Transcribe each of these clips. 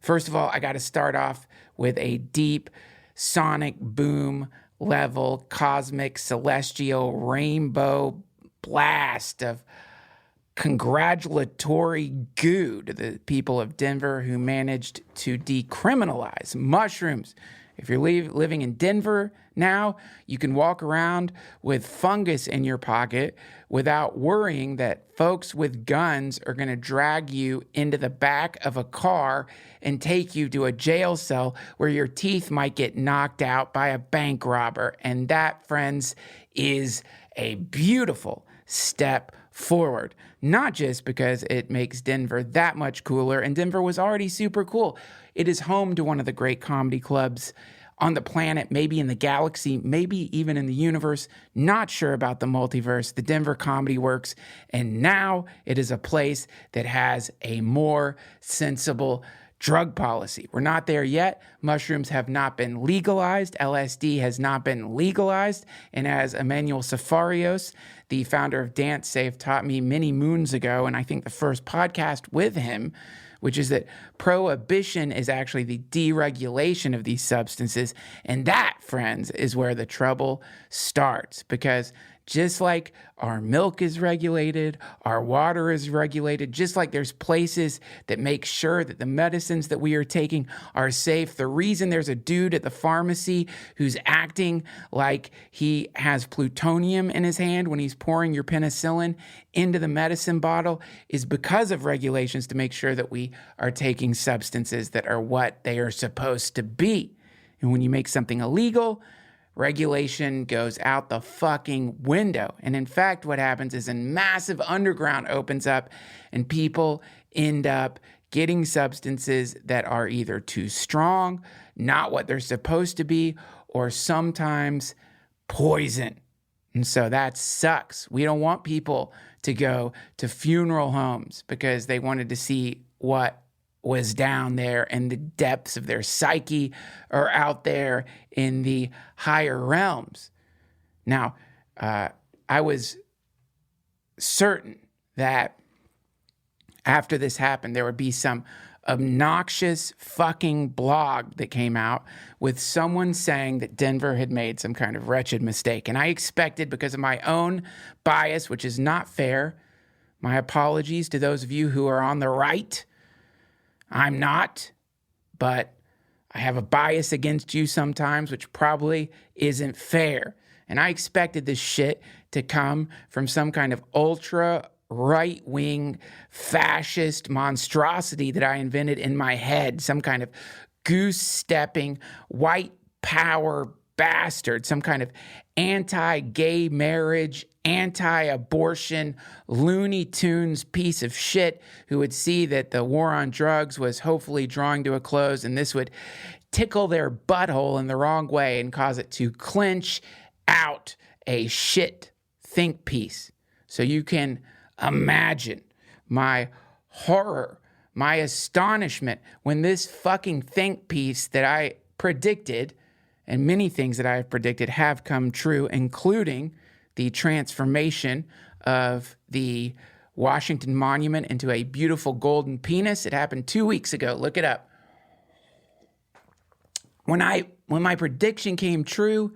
First of all, I got to start off with a deep sonic boom level, cosmic, celestial, rainbow blast of congratulatory goo to the people of Denver who managed to decriminalize mushrooms. If you're living in Denver now, you can walk around with fungus in your pocket without worrying that folks with guns are going to drag you into the back of a car and take you to a jail cell where your teeth might get knocked out by a bank robber. And that, friends, is a beautiful step forward. Not just because it makes Denver that much cooler, and Denver was already super cool. It is home to one of the great comedy clubs on the planet, maybe in the galaxy, maybe even in the universe. Not sure about the multiverse, the Denver Comedy Works. And now it is a place that has a more sensible drug policy. We're not there yet. Mushrooms have not been legalized. LSD has not been legalized. And as Emmanuel Safarios, the founder of Dance Safe, taught me many moons ago, and I think the first podcast with him, which is that prohibition is actually the deregulation of these substances. And that, friends, is where the trouble starts. Because just like our milk is regulated, our water is regulated, just like there's places that make sure that the medicines that we are taking are safe. The reason there's a dude at the pharmacy who's acting like he has plutonium in his hand when he's pouring your penicillin into the medicine bottle is because of regulations to make sure that we are taking substances that are what they are supposed to be. And when you make something illegal, regulation goes out the fucking window. And in fact, what happens is a massive underground opens up and people end up getting substances that are either too strong, not what they're supposed to be, or sometimes poison. And so that sucks. We don't want people to go to funeral homes because they wanted to see what was down there and the depths of their psyche are out there in the higher realms. Now, I was certain that after this happened, there would be some obnoxious fucking blog that came out with someone saying that Denver had made some kind of wretched mistake. And I expected, because of my own bias, which is not fair, my apologies to those of you who are on the right. I'm not, but I have a bias against you sometimes, which probably isn't fair. And I expected this shit to come from some kind of ultra right-wing fascist monstrosity that I invented in my head, some kind of goose-stepping white power bastard, some kind of anti-gay marriage, anti-abortion, Looney Tunes piece of shit who would see that the war on drugs was hopefully drawing to a close, and this would tickle their butthole in the wrong way and cause it to clench out a shit think piece. So you can imagine my horror, my astonishment when this fucking think piece that I predicted, and many things that I have predicted have come true, including the transformation of the Washington Monument into a beautiful golden penis. It happened 2 weeks ago. Look it up. When my prediction came true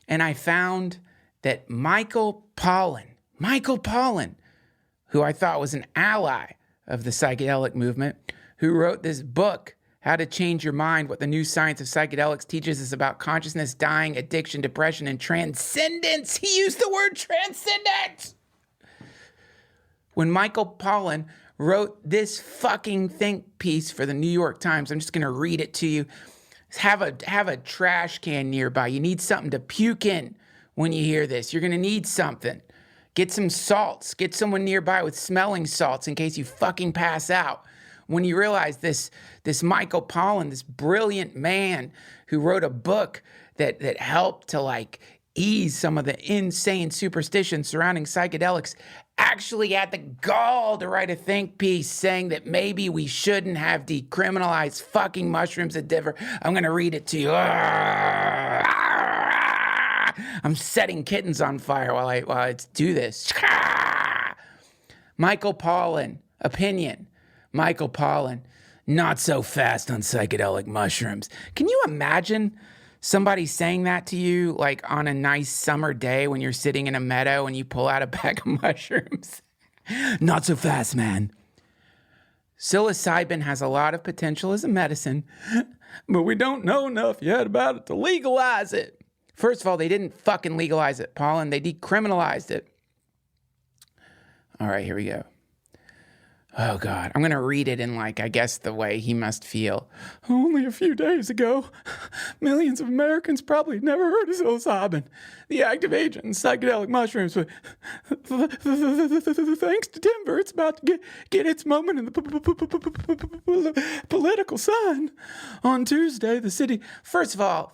and I found that Michael Pollen, who I thought was an ally of the psychedelic movement, who wrote this book, How to Change Your Mind, What the New Science of Psychedelics Teaches Us About Consciousness, Dying, Addiction, Depression, and Transcendence. He used the word transcendence. When Michael Pollan wrote this fucking think piece for the New York Times, I'm just going to read it to you. Have a trash can nearby. You need something to puke in when you hear this. You're going to need something. Get some salts. Get someone nearby with smelling salts in case you fucking pass out. When you realize this Michael Pollan, this brilliant man who wrote a book that helped to like ease some of the insane superstitions surrounding psychedelics, actually had the gall to write a think piece saying that maybe we shouldn't have decriminalized fucking mushrooms at Denver. I'm going to read it to you. I'm setting kittens on fire while I do this. Michael Pollan, opinion. Michael Pollan, Not so fast on psychedelic mushrooms. Can you imagine somebody saying that to you, like on a nice summer day when you're sitting in a meadow and you pull out a bag of mushrooms? Not so fast, man. Psilocybin has a lot of potential as a medicine, but we don't know enough yet about it to legalize it. First of all, they didn't fucking legalize it, Pollen. They decriminalized it. All right, here we go. Oh, God. I'm going to read it in, like, I guess the way he must feel. Only a few days ago, millions of Americans probably never heard of psilocybin, the active agent in psychedelic mushrooms. But thanks to Denver, it's about to get its moment in the political sun. On Tuesday, the city... First of all,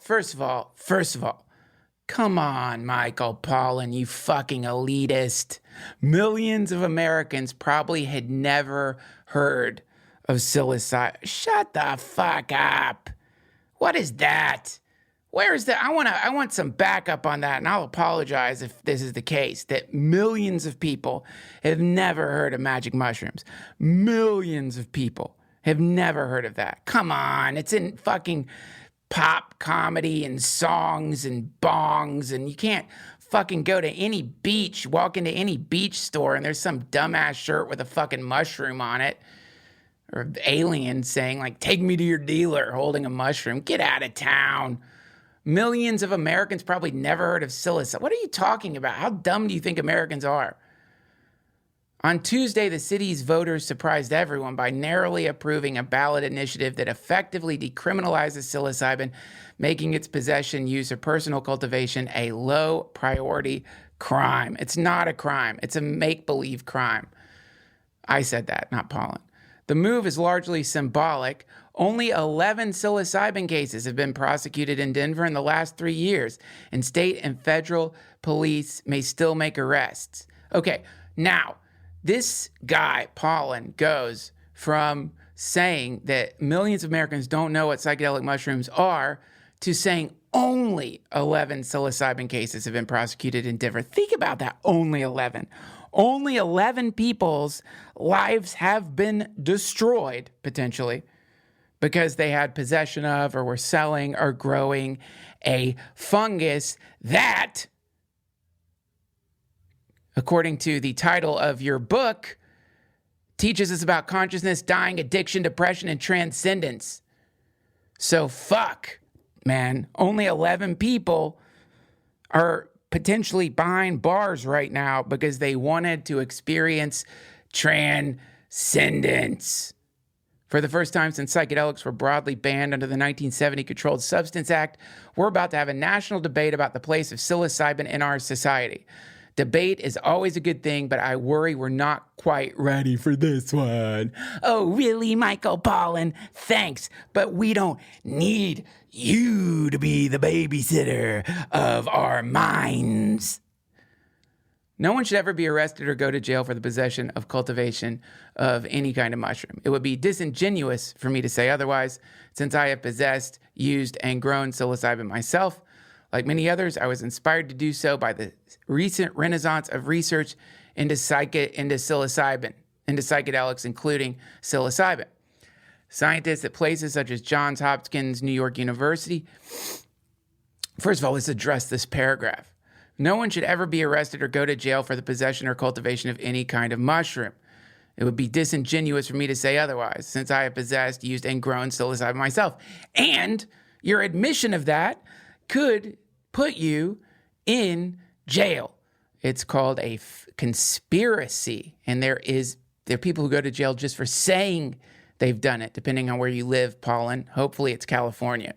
come on, Michael Pollan, you fucking elitist. Millions of Americans probably had never heard of psilocybin. Shut the fuck up. What is that? Where is that? I want some backup on that, and I'll apologize if this is the case, that millions of people have never heard of magic mushrooms. Millions of people have never heard of that. Come on, it's in fucking pop comedy and songs and bongs, and you can't fucking go to any beach, walk into any beach store, and there's some dumbass shirt with a fucking mushroom on it, or alien saying, like, take me to your dealer, holding a mushroom. Get out of town. Millions of Americans probably never heard of psilocybin. What are you talking about? How dumb do you think Americans are? On Tuesday, the city's voters surprised everyone by narrowly approving a ballot initiative that effectively decriminalizes psilocybin, making its possession, use, or personal cultivation a low-priority crime. It's not a crime. It's a make-believe crime. I said that, not Pollen. The move is largely symbolic. Only 11 psilocybin cases have been prosecuted in Denver in the last 3 years, and state and federal police may still make arrests. Okay, now... this guy, Pollen, goes from saying that millions of Americans don't know what psychedelic mushrooms are to saying only 11 psilocybin cases have been prosecuted in Denver. Think about that, only 11. Only 11 people's lives have been destroyed, potentially, because they had possession of or were selling or growing a fungus that... according to the title of your book, teaches us about consciousness, dying, addiction, depression, and transcendence. So fuck, man. Only 11 people are potentially behind bars right now because they wanted to experience transcendence. For the first time since psychedelics were broadly banned under the 1970 Controlled Substance Act, we're about to have a national debate about the place of psilocybin in our society. Debate is always a good thing, but I worry we're not quite ready for this one. Oh, really, Michael Pollan? Thanks, but we don't need you to be the babysitter of our minds. No one should ever be arrested or go to jail for the possession of cultivation of any kind of mushroom. It would be disingenuous for me to say otherwise, since I have possessed, used, and grown psilocybin myself. Like many others, I was inspired to do so by the recent renaissance of research into psilocybin, into psychedelics, including psilocybin. Scientists at places such as Johns Hopkins, New York University. First of all, let's address this paragraph. No one should ever be arrested or go to jail for the possession or cultivation of any kind of mushroom. It would be disingenuous for me to say otherwise, since I have possessed, used, and grown psilocybin myself. And your admission of that could put you in jail. It's called a conspiracy, and there are people who go to jail just for saying they've done it, depending on where you live, Pollen. Hopefully it's California.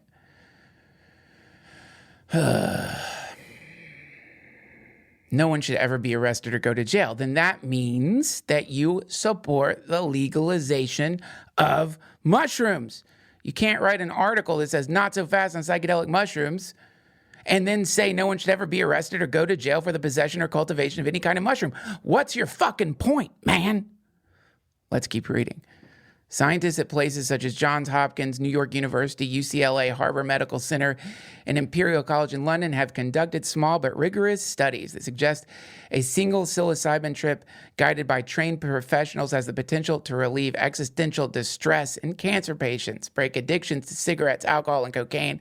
No one should ever be arrested or go to jail. Then that means that you support the legalization of mushrooms. You can't write an article that says not so fast on psychedelic mushrooms and then say no one should ever be arrested or go to jail for the possession or cultivation of any kind of mushroom. What's your fucking point, man? Let's keep reading. Scientists at places such as Johns Hopkins, New York University, UCLA, Harvard Medical Center, and Imperial College in London have conducted small but rigorous studies that suggest a single psilocybin trip guided by trained professionals has the potential to relieve existential distress in cancer patients, break addictions to cigarettes, alcohol, and cocaine,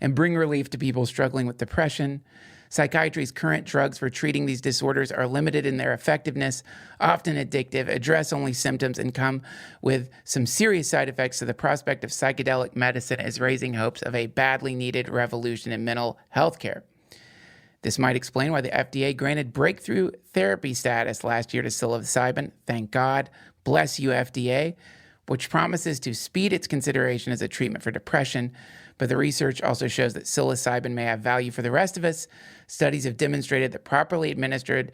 and bring relief to people struggling with depression. Psychiatry's current drugs for treating these disorders are limited in their effectiveness, often addictive, address only symptoms, and come with some serious side effects, so the prospect of psychedelic medicine is raising hopes of a badly needed revolution in mental health care. This might explain why the FDA granted breakthrough therapy status last year to psilocybin. Thank God. Bless you, FDA, which promises to speed its consideration as a treatment for depression. But the research also shows that psilocybin may have value for the rest of us. Studies have demonstrated that properly administered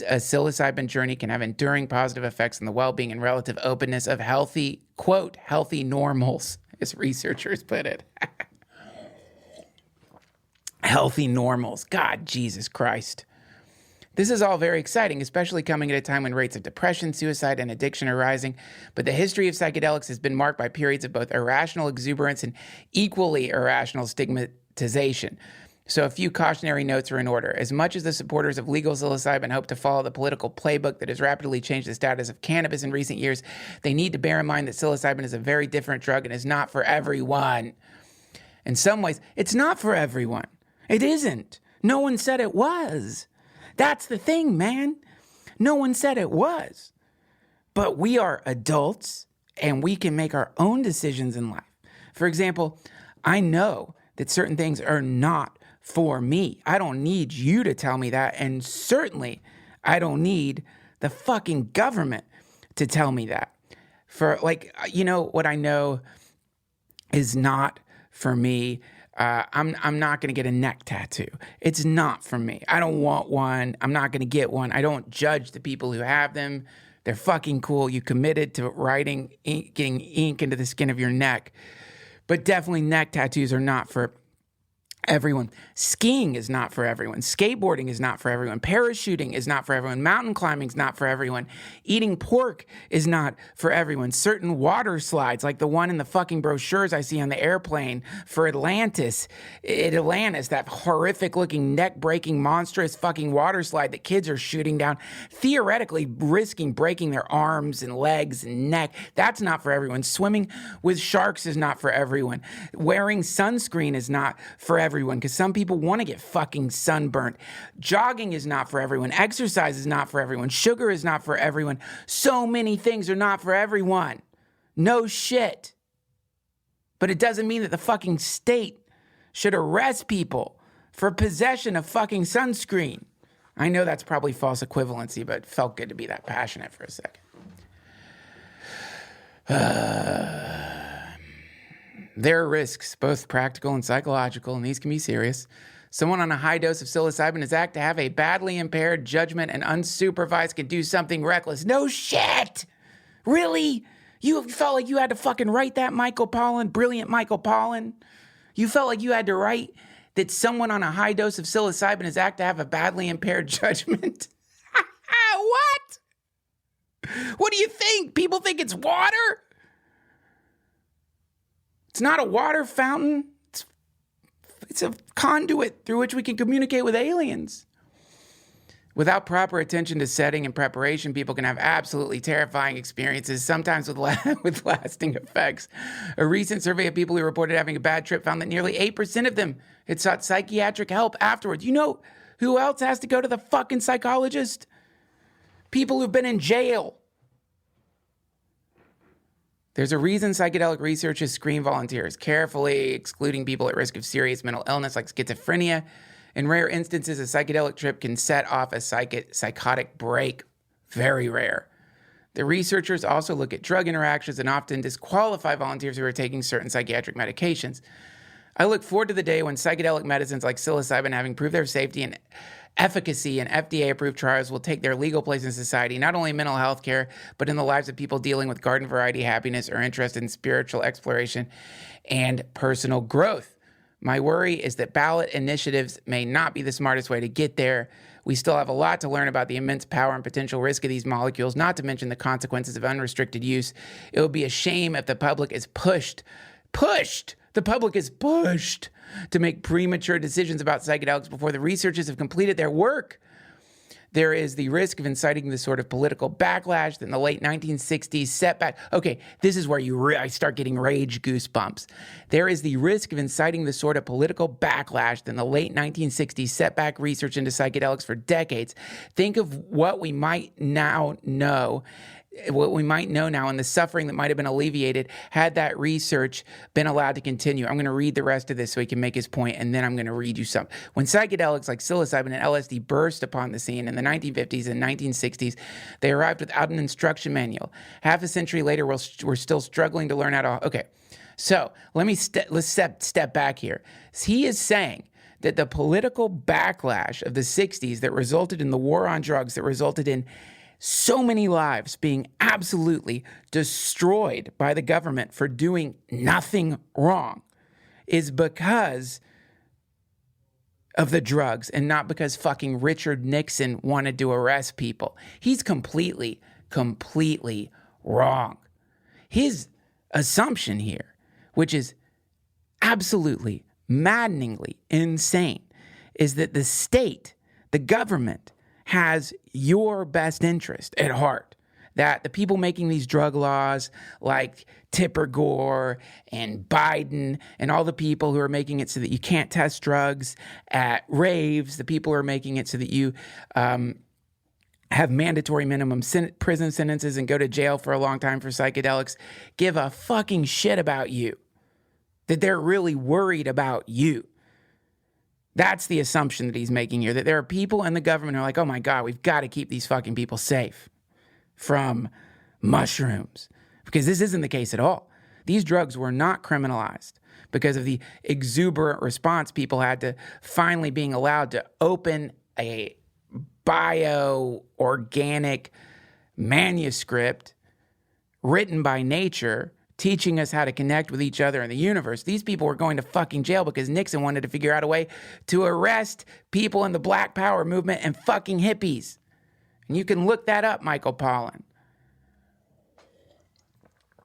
a psilocybin journey can have enduring positive effects on the well-being and relative openness of healthy, quote, healthy normals, as researchers put it. Healthy normals. God, Jesus Christ. This is all very exciting, especially coming at a time when rates of depression, suicide, and addiction are rising. But the history of psychedelics has been marked by periods of both irrational exuberance and equally irrational stigmatization. So a few cautionary notes are in order. As much as the supporters of legal psilocybin hope to follow the political playbook that has rapidly changed the status of cannabis in recent years, they need to bear in mind that psilocybin is a very different drug and is not for everyone. In some ways, it's not for everyone. It isn't. No one said it was. That's the thing, man. No one said it was. But we are adults and we can make our own decisions in life. For example, I know that certain things are not for me. I don't need you to tell me that. And certainly, I don't need the fucking government to tell me that. For what I know is not for me. I'm not going to get a neck tattoo. It's not for me. I don't want one. I'm not going to get one. I don't judge the people who have them. They're fucking cool. You committed to getting ink into the skin of your neck. But definitely neck tattoos are not for everyone. Skiing is not for everyone. Skateboarding is not for everyone. Parachuting is not for everyone. Mountain climbing is not for everyone. Eating pork is not for everyone. Certain water slides, like the one in the fucking brochures I see on the airplane for Atlantis, that horrific looking neck breaking monstrous fucking water slide that kids are shooting down, theoretically risking breaking their arms and legs and neck. That's not for everyone. Swimming with sharks is not for everyone. Wearing sunscreen is not for everyone, because some people want to get fucking sunburnt. Jogging is not for everyone. Exercise is not for everyone. Sugar is not for everyone. So many things are not for everyone. No shit. But it doesn't mean that the fucking state should arrest people for possession of fucking sunscreen. I know that's probably false equivalency, but it felt good to be that passionate for a second. There are risks, both practical and psychological, and these can be serious. Someone on a high dose of psilocybin is apt to have a badly impaired judgment and unsupervised can do something reckless. No shit! Really? You felt like you had to fucking write that, Michael Pollan? Brilliant Michael Pollan? You felt like you had to write that someone on a high dose of psilocybin is apt to have a badly impaired judgment? What? What do you think? People think it's water? It's not a water fountain. It's a conduit through which we can communicate with aliens. Without proper attention to setting and preparation, people can have absolutely terrifying experiences, sometimes with lasting effects. A recent survey of people who reported having a bad trip found that nearly 8% of them had sought psychiatric help afterwards. You know who else has to go to the fucking psychologist? People who've been in jail. There's a reason psychedelic researchers screen volunteers carefully, excluding people at risk of serious mental illness like schizophrenia. In rare instances, a psychedelic trip can set off a psychotic break. Very rare. The researchers also look at drug interactions and often disqualify volunteers who are taking certain psychiatric medications. I look forward to the day when psychedelic medicines like psilocybin, having proved their safety and efficacy in FDA-approved trials, will take their legal place in society, not only in mental health care, but in the lives of people dealing with garden variety happiness or interested in spiritual exploration and personal growth. My worry is that ballot initiatives may not be the smartest way to get there. We still have a lot to learn about the immense power and potential risk of these molecules, not to mention the consequences of unrestricted use. It would be a shame if the public is pushed to make premature decisions about psychedelics before the researchers have completed their work. There is the risk of inciting the sort of political backlash that in the late 1960s setback. Okay, this is where I start getting rage goosebumps. There is the risk of inciting the sort of political backlash that in the late 1960s setback research into psychedelics for decades. Think of what we might now know now and the suffering that might have been alleviated had that research been allowed to continue. I'm going to read the rest of this so he can make his point, and then I'm going to read you some. When psychedelics like psilocybin and LSD burst upon the scene in the 1950s and 1960s, they arrived without an instruction manual. Half a century later, we're still struggling to learn how to... Okay, so let's step back here. He is saying that the political backlash of the 60s that resulted in the war on drugs, that resulted in so many lives being absolutely destroyed by the government for doing nothing wrong, is because of the drugs and not because fucking Richard Nixon wanted to arrest people. He's completely wrong. His assumption here, which is absolutely maddeningly insane, is that the state, the government, has your best interest at heart. That the people making these drug laws, like Tipper Gore and Biden and all the people who are making it so that you can't test drugs at raves, the people who are making it so that you have mandatory minimum prison sentences and go to jail for a long time for psychedelics, give a fucking shit about you. That they're really worried about you. That's the assumption that he's making here, that there are people in the government who are like, oh my God, we've got to keep these fucking people safe from mushrooms. Because this isn't the case at all. These drugs were not criminalized because of the exuberant response people had to finally being allowed to open a bio-organic manuscript written by nature teaching us how to connect with each other in the universe. These people were going to fucking jail because Nixon wanted to figure out a way to arrest people in the Black Power movement and fucking hippies. And you can look that up, Michael Pollan.